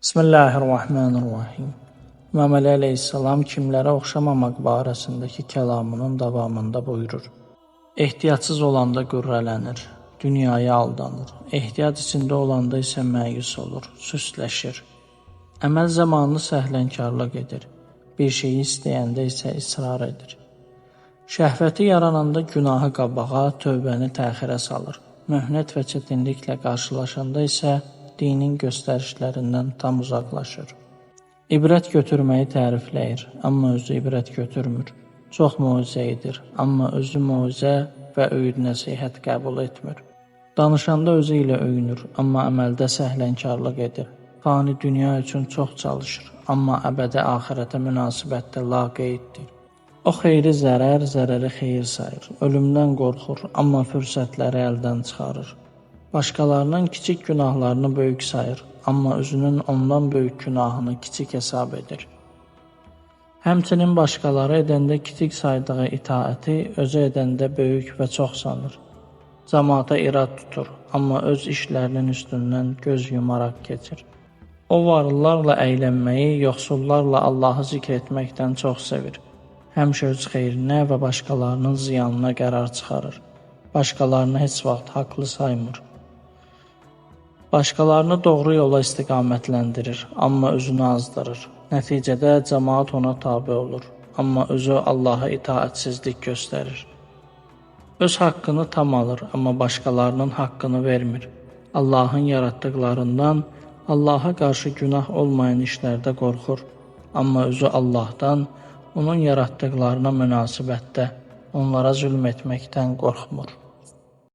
Bismillahirrahmanirrahim. İmam Əli əleyhissalam kimlərə oxşamamaq barəsindəki kəlamının davamında buyurur. Ehtiyatsız olanda qürrələnir, dünyaya aldanır. Ehtiyat içində olanda isə məyus olur, süstləşir. Əməl zamanını səhlənkarlıq edir. Bir şeyi istəyəndə isə israr edir. Şəhvəti yarananda günahı qabağa, tövbəni təxirə salır. Möhnət və çətinliklə qarşılaşanda isə dinin göstərişlərindən tam uzaqlaşır. İbrət götürməyi tərifləyir, amma özü ibrət götürmür. Çox moizə edir, amma özü moizə və öyüd nəsihət qəbul etmir. Danışanda özü ilə öyünür, amma əməldə səhlənkarlıq edir. Fani dünya üçün çox çalışır, amma əbədi axirətə münasibətdə laqeyddir. O xeyri zərər, zərəri xeyir sayır. Ölümdən qorxur, amma fürsətləri əldən çıxarır. Başqalarının kiçik günahlarını böyük sayır, amma özünün ondan böyük günahını kiçik hesab edir. Həmçinin başqaları edəndə kiçik saydığı itaəti özü edəndə böyük və çox sanır. Cəmaata irad tutur, amma öz işlərinin üstündən göz yumaraq keçir. O varlılarla əylənməyi, yoxsullarla Allahı zikr etməkdən çox sevir. Həmişə öz xeyrinə və başqalarının ziyanına qərar çıxarır. Başqalarını heç vaxt haqlı saymır. Başqalarını doğru yola istiqamətləndirir, amma özünü azdırır. Nəticədə cəmaat ona tabe olur, amma özü Allaha itaətsizlik göstərir. Öz haqqını tam alır, amma başqalarının haqqını vermir. Allahın yaratdıqlarından Allaha qarşı günah olmayan işlərdə qorxur, amma özü Allahdan, onun yaratdıqlarına münasibətdə onlara zülm etməkdən qorxmur.